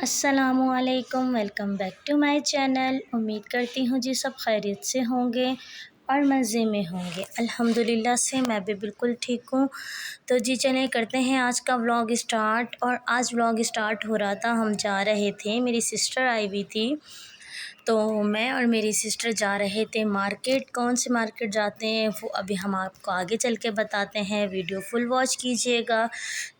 अस्सलामुअलैकुम, welcome back to my channel. उम्मीद करती हूँ जी सब खैरियत से होंगे और मज़े में होंगे। अल्हम्दुलिल्लाह से मैं भी बिल्कुल ठीक हूँ। तो जी चलें करते हैं आज का व्लॉग स्टार्ट। और आज व्लॉग स्टार्ट हो रहा था, हम जा रहे थे, मेरी सिस्टर आई हुई थी, तो मैं और मेरी सिस्टर जा रहे थे मार्केट। कौन से मार्केट जाते हैं वो अभी हम आपको आगे चल के बताते हैं, वीडियो फुल वॉच कीजिएगा।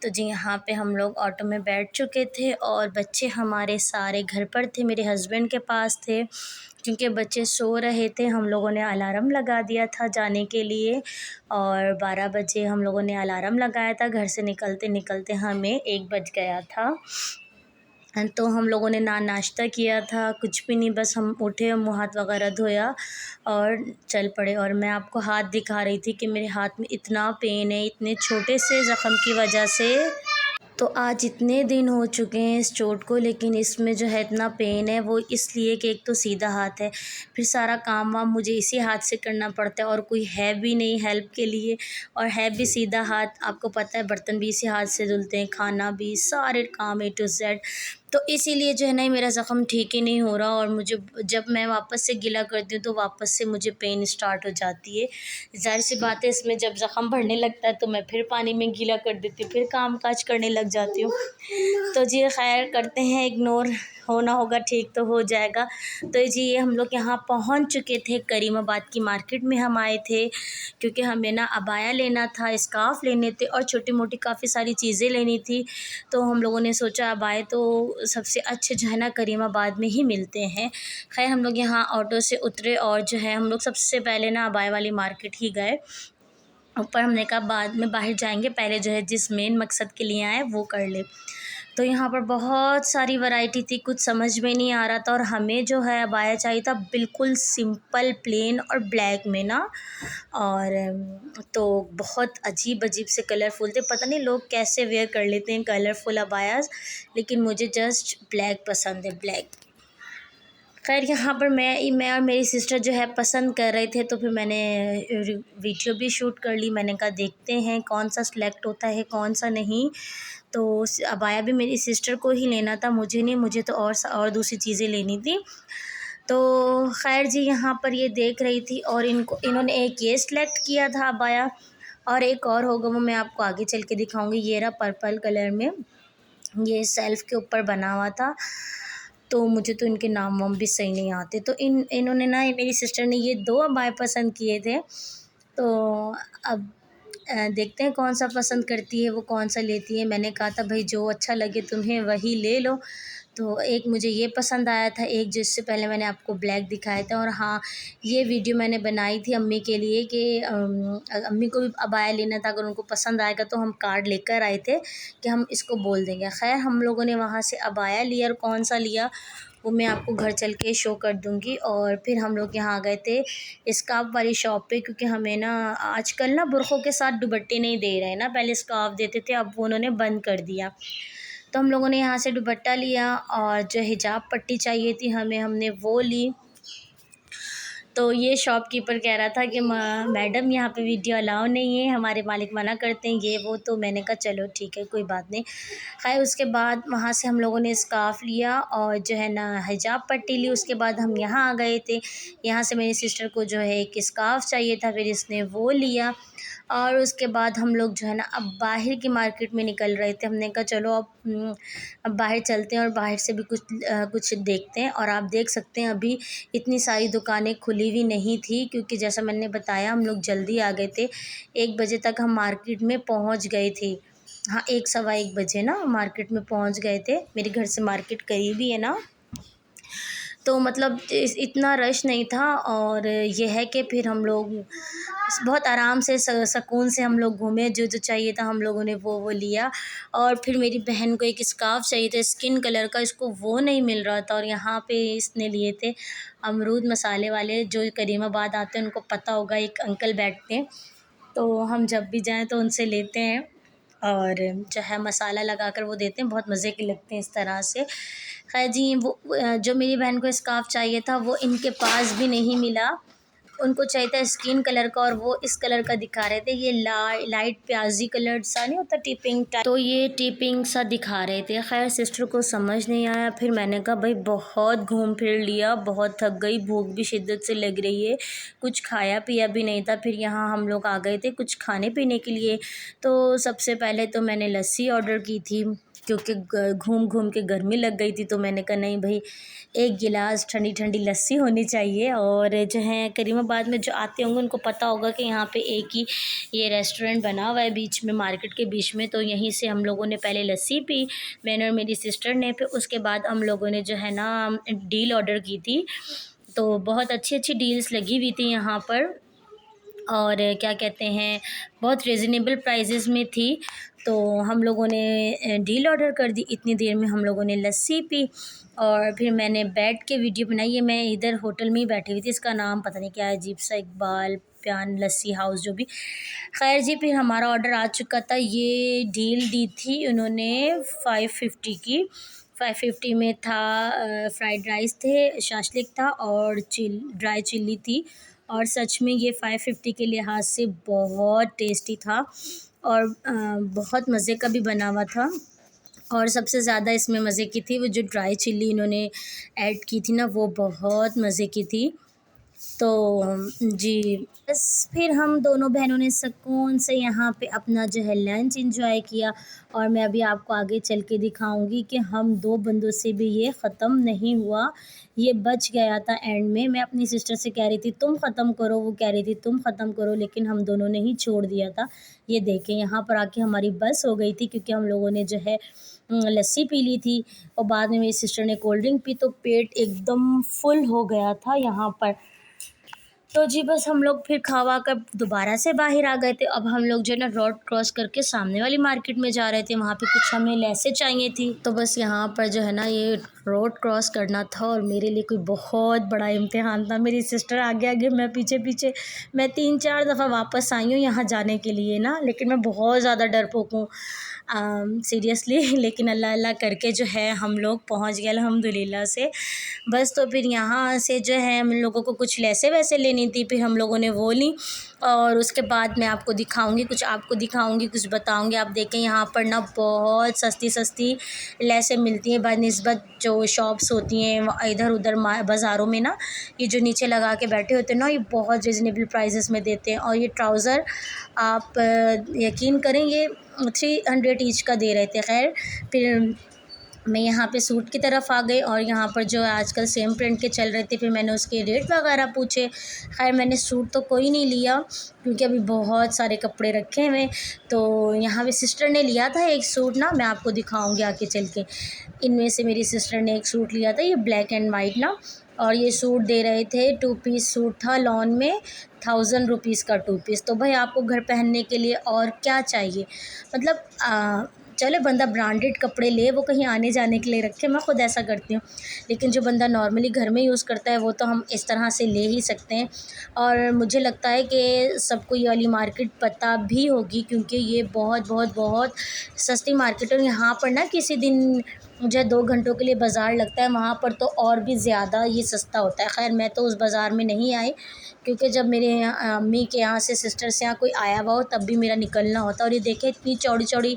तो जी यहाँ पे हम लोग ऑटो में बैठ चुके थे और बच्चे हमारे सारे घर पर थे, मेरे हस्बैंड के पास थे, क्योंकि बच्चे सो रहे थे। हम लोगों ने अलार्म लगा दिया था जाने के लिए और 12 बजे हम लोगों ने अलार्म लगाया था। घर से निकलते निकलते हमें 1 बज गया था। तो हम लोगों ने ना नाश्ता किया था, कुछ भी नहीं, बस हम उठे, मुँह हाथ वगैरह धोया और चल पड़े। और मैं आपको हाथ दिखा रही थी कि मेरे हाथ में इतना पेन है, इतने छोटे से ज़ख़म की वजह से। तो आज इतने दिन हो चुके हैं इस चोट को, लेकिन इसमें जो है इतना पेन है, वो इसलिए कि एक तो सीधा हाथ है, फिर सारा काम वाम मुझे इसी हाथ से करना पड़ता है और कोई है भी नहीं हेल्प के लिए, और है भी सीधा हाथ। आपको पता है बर्तन भी इसी हाथ से धुलते हैं, खाना भी, सारे काम A to Z। तो इसीलिए जो है ना मेरा ज़ख़म ठीक ही नहीं हो रहा, और मुझे जब मैं वापस से गीला करती हूँ तो वापस से मुझे पेन स्टार्ट हो जाती है। ज़ाहिर सी बात है, इसमें जब ज़ख़म बढ़ने लगता है तो मैं फिर पानी में गीला कर देती हूँ, फिर काम काज करने लग जाती हूँ। तो जी खैर करते हैं इग्नोर, होना होगा ठीक तो हो जाएगा। तो जी ये हम लोग यहाँ पहुँच चुके थे, करीमाबाद की मार्केट में हम आए थे, क्योंकि हमें ना अबाया लेना था, स्कार्फ़ लेने थे और छोटी मोटी काफ़ी सारी चीज़ें लेनी थी। तो हम लोगों ने सोचा अबाया तो सबसे अच्छे जो है ना करीमाबाद में ही मिलते हैं। खैर हम लोग यहाँ ऑटो से उतरे और जो है हम लोग सबसे पहले ना अबाया वाली मार्केट ही गए। ऊपर हमने कहा बाद में बाहर जाएंगे, पहले जो है जिस मेन मकसद के लिए आए वो कर ले। तो यहाँ पर बहुत सारी वैरायटी थी, कुछ समझ में नहीं आ रहा था, और हमें जो है अबाया चाहिए था बिल्कुल सिंपल प्लेन और ब्लैक में ना। और तो बहुत अजीब अजीब से कलरफुल थे, पता नहीं लोग कैसे वेयर कर लेते हैं कलरफुल अबायास, लेकिन मुझे जस्ट ब्लैक पसंद है, ब्लैक। खैर यहाँ पर मैं और मेरी सिस्टर जो है पसंद कर रहे थे, तो फिर मैंने वीडियो भी शूट कर ली। मैंने कहा देखते हैं कौन सा सिलेक्ट होता है कौन सा नहीं। तो अबाया भी मेरी सिस्टर को ही लेना था, मुझे नहीं, मुझे तो और दूसरी चीज़ें लेनी थी। तो खैर जी यहाँ पर ये देख रही थी और इन्होंने एक ये सिलेक्ट किया था अबाया, और एक और होगा वो मैं आपको आगे चल के दिखाऊँगी। ये रहा पर्पल कलर में, ये सेल्फ़ के ऊपर बना हुआ था। तो मुझे तो इनके नाम वाम भी सही नहीं आते। तो इन्होंने ना, मेरी सिस्टर ने ये 2 अबाए पसंद किए थे। तो अब देखते हैं कौन सा पसंद करती है, वो कौन सा लेती है। मैंने कहा था भाई जो अच्छा लगे तुम्हें वही ले लो। तो एक मुझे ये पसंद आया था, एक जिससे पहले मैंने आपको ब्लैक दिखाया था। और हाँ, ये वीडियो मैंने बनाई थी अम्मी के लिए कि अम्मी को भी अबाया लेना था, अगर उनको पसंद आएगा तो हम कार्ड लेकर आए थे कि हम इसको बोल देंगे। खैर हम लोगों ने वहाँ से अबाया लिया, और कौन सा लिया वो मैं आपको घर चल के शो कर दूँगी। और फिर हम लोग यहाँ आ गए थे स्कार्फ़ वाली शॉप पे, क्योंकि हमें ना आजकल ना बुर्क़ों के साथ दुपट्टे नहीं दे रहे हैं ना, पहले स्कार्फ़ देते थे, अब वो उन्होंने बंद कर दिया। तो हम लोगों ने यहाँ से दुपट्टा लिया, और जो हिजाब पट्टी चाहिए थी हमें, हमने वो ली। तो ये शॉपकीपर कह रहा था कि मैडम यहाँ पे वीडियो अलाउ नहीं है, हमारे मालिक मना करते हैं, ये वो। तो मैंने कहा चलो ठीक है कोई बात नहीं। खैर उसके बाद वहाँ से हम लोगों ने स्कार्फ़ लिया और जो है ना हिजाब पट्टी ली। उसके बाद हम यहाँ आ गए थे, यहाँ से मेरी सिस्टर को जो है एक स्कार्फ़ चाहिए था, फिर इसने वो लिया। और उसके बाद हम लोग जो है ना अब बाहर की मार्केट में निकल रहे थे। हमने कहा चलो अब बाहर चलते हैं और बाहर से भी कुछ देखते हैं। और आप देख सकते हैं अभी इतनी सारी दुकानें खुली हुई नहीं थी, क्योंकि जैसा मैंने बताया हम लोग जल्दी आ गए थे। 1 बजे तक हम मार्केट में पहुंच गए थे। हाँ 1 सवा 1 बजे ना मार्केट में पहुंच गए थे। मेरे घर से मार्केट करीब ही है ना, तो मतलब इतना रश नहीं था। और ये है कि फिर हम लोग बहुत आराम से सुकून से हम लोग घूमे, जो जो चाहिए था हम लोगों ने वो लिया। और फिर मेरी बहन को एक स्कार्फ़ चाहिए था स्किन कलर का, इसको वो नहीं मिल रहा था, और यहाँ पे इसने लिए थे अमरूद मसाले वाले। जो करीमाबाद आते हैं उनको पता होगा, एक अंकल बैठते हैं, तो हम जब भी जाएँ तो उनसे लेते हैं, और जो है मसाला लगाकर वो देते हैं, बहुत मज़े के लगते हैं इस तरह से। खैर जी वो जो मेरी बहन को स्कार्फ़ चाहिए था वो इनके पास भी नहीं मिला। उनको चाहिए था स्किन कलर का और वो इस कलर का दिखा रहे थे। ये लाइट प्याजी कलर सा नहीं होता टिपिंग टाइप, तो ये टिपिंग सा दिखा रहे थे। खैर सिस्टर को समझ नहीं आया। फिर मैंने कहा भाई बहुत घूम फिर लिया, बहुत थक गई, भूख भी शिद्दत से लग रही है, कुछ खाया पिया भी नहीं था। फिर यहाँ हम लोग आ गए थे कुछ खाने पीने के लिए। तो सबसे पहले तो मैंने लस्सी ऑर्डर की थी, क्योंकि घूम घूम के गर्मी लग गई थी। तो मैंने कहा नहीं भाई, एक गिलास ठंडी ठंडी लस्सी होनी चाहिए। और जो है करीमाबाद में जो आते होंगे उनको पता होगा कि यहाँ पे एक ही ये रेस्टोरेंट बना हुआ है बीच में, मार्केट के बीच में। तो यहीं से हम लोगों ने पहले लस्सी पी, मैंने और मेरी सिस्टर ने। फिर उसके बाद हम लोगों ने जो है ना डील ऑर्डर की थी। तो बहुत अच्छी अच्छी डील्स लगी हुई थी यहाँ पर, और क्या कहते हैं, बहुत रीज़नेबल प्राइजेज़ में थी। तो हम लोगों ने डील ऑर्डर कर दी। इतनी देर में हम लोगों ने लस्सी पी और फिर मैंने बैठ के वीडियो बनाई है। मैं इधर होटल में ही बैठी हुई थी, इसका नाम पता नहीं क्या है, अजीब सा, इकबाल प्यान लस्सी हाउस जो भी। खैर जी, फिर हमारा ऑर्डर आ चुका था। ये डील दी थी उन्होंने 550 की। 550 में था फ्राइड राइस थे, शाशलिक था और ड्राई चिल्ली थी। और सच में ये 550 के लिहाज से बहुत टेस्टी था और बहुत मज़े का भी बना हुआ था। और सबसे ज़्यादा इसमें मज़े की थी वो जो ड्राई चिल्ली इन्होंने ऐड की थी ना, वो बहुत मज़े की थी। तो जी, बस फिर हम दोनों बहनों ने सुकून से यहाँ पे अपना जो है लंच एंजॉय किया। और मैं अभी आपको आगे चल के दिखाऊंगी कि हम दो बंदों से भी ये ख़त्म नहीं हुआ, ये बच गया था एंड में। मैं अपनी सिस्टर से कह रही थी तुम ख़त्म करो, वो कह रही थी तुम ख़त्म करो, लेकिन हम दोनों ने ही छोड़ दिया था। ये देखें, यहाँ पर आके हमारी बस हो गई थी, क्योंकि हम लोगों ने जो है लस्सी पी ली थी और बाद में मेरी सिस्टर ने कोल्ड ड्रिंक पी, तो पेट एकदम फुल हो गया था यहाँ पर। तो जी बस हम लोग फिर खा कर दोबारा से बाहर आ गए थे। अब हम लोग जो है ना रोड क्रॉस करके सामने वाली मार्केट में जा रहे थे, वहाँ पे कुछ हमें लेसे चाहिए थी। तो बस यहाँ पर जो है ना ये रोड क्रॉस करना था और मेरे लिए कोई बहुत बड़ा इम्तिहान था। मेरी सिस्टर आगे आगे, मैं पीछे पीछे। मैं 3-4 दफ़ा वापस आई हूँ यहाँ जाने के लिए ना, लेकिन मैं बहुत ज़्यादा डरपोक हूँ सीरियसली। लेकिन अल्लाह अल्लाह करके जो है हम लोग पहुँच गए अल्हम्दुलिल्लाह से। बस तो फिर यहाँ से जो है हम लोगों को कुछ लेसे वैसे लेनी थी, फिर हम लोगों ने वो ली। और उसके बाद मैं आपको दिखाऊंगी, कुछ आपको दिखाऊंगी, कुछ बताऊंगी। आप देखें यहाँ पर ना बहुत सस्ती सस्ती लेसें मिलती हैं बनिस्बत जो शॉप्स होती हैं इधर उधर बाज़ारों में ना। ये जो नीचे लगा के बैठे होते हैं ना, ये बहुत रिजनेबल प्राइसेस में देते हैं। और ये ट्राउज़र आप यकीन करें ये 300 ईच का दे रहे थे। खैर फिर मैं यहाँ पे सूट की तरफ आ गई और यहाँ पर जो आजकल सेम प्रिंट के चल रहे थे, फिर मैंने उसके रेट वगैरह पूछे। खैर मैंने सूट तो कोई नहीं लिया, क्योंकि अभी बहुत सारे कपड़े रखे हुए। तो यहाँ पे सिस्टर ने लिया था एक सूट ना, मैं आपको दिखाऊंगी आगे चल के। इनमें से मेरी सिस्टर ने एक सूट लिया था, ये ब्लैक एंड वाइट ना। और ये सूट दे रहे थे 2 पीस सूट था लॉन में, 1000 रुपीज़ का 2 पीस। तो भाई आपको घर पहनने के लिए और क्या चाहिए, मतलब चले बंदा ब्रांडेड कपड़े ले, वो कहीं आने जाने के लिए रखे, मैं ख़ुद ऐसा करती हूँ। लेकिन जो बंदा नॉर्मली घर में यूज़ करता है वो तो हम इस तरह से ले ही सकते हैं। और मुझे लगता है कि सबको ये वाली मार्केट पता भी होगी, क्योंकि ये बहुत बहुत बहुत सस्ती मार्केट है। और यहाँ पर ना किसी दिन मुझे 2 घंटों के लिए बाज़ार लगता है, वहाँ पर तो और भी ज़्यादा ये सस्ता होता है। खैर मैं तो उस बाज़ार में नहीं आई, क्योंकि जब मेरे यहाँ अम्मी के यहाँ से सिस्टर से यहाँ कोई आया हुआ हो तब भी मेरा निकलना होता। और ये देखें इतनी चौड़ी चौड़ी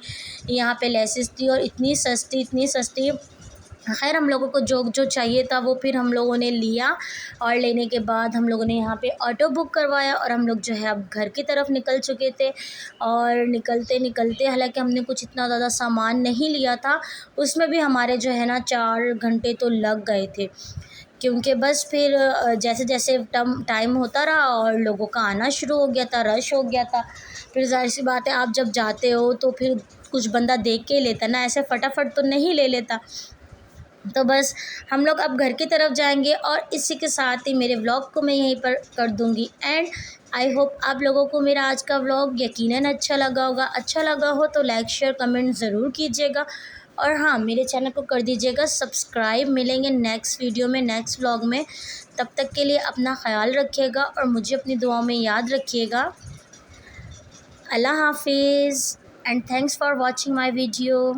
यहाँ पे लेसेस थी और इतनी सस्ती इतनी सस्ती। खैर हम लोगों को जो जो चाहिए था वो फिर हम लोगों ने लिया। और लेने के बाद हम लोगों ने यहाँ पे ऑटो बुक करवाया और हम लोग जो है अब घर की तरफ निकल चुके थे। और निकलते निकलते, हालांकि हमने कुछ इतना ज़्यादा सामान नहीं लिया था, उसमें भी हमारे जो है ना 4 घंटे तो लग गए थे। क्योंकि बस फिर जैसे जैसे टाइम होता रहा और लोगों का आना शुरू हो गया था, रश हो गया था। फिर ज़ाहिर सी बात है आप जब जाते हो तो फिर कुछ बंदा देख के लेता ना, ऐसे फटाफट तो नहीं ले लेता। तो बस हम लोग अब घर की तरफ जाएंगे और इसी के साथ ही मेरे व्लॉग को मैं यहीं पर कर दूंगी एंड। आई होप आप लोगों को मेरा आज का व्लॉग यकीनन अच्छा लगा होगा। अच्छा लगा हो तो लाइक शेयर कमेंट ज़रूर कीजिएगा। और हाँ, मेरे चैनल को कर दीजिएगा सब्सक्राइब। मिलेंगे नेक्स्ट वीडियो में, नेक्स्ट व्लॉग में। तब तक के लिए अपना ख्याल रखिएगा और मुझे अपनी दुआओं में याद रखिएगा। अल्लाह हाफिज़ and thanks for watching my video.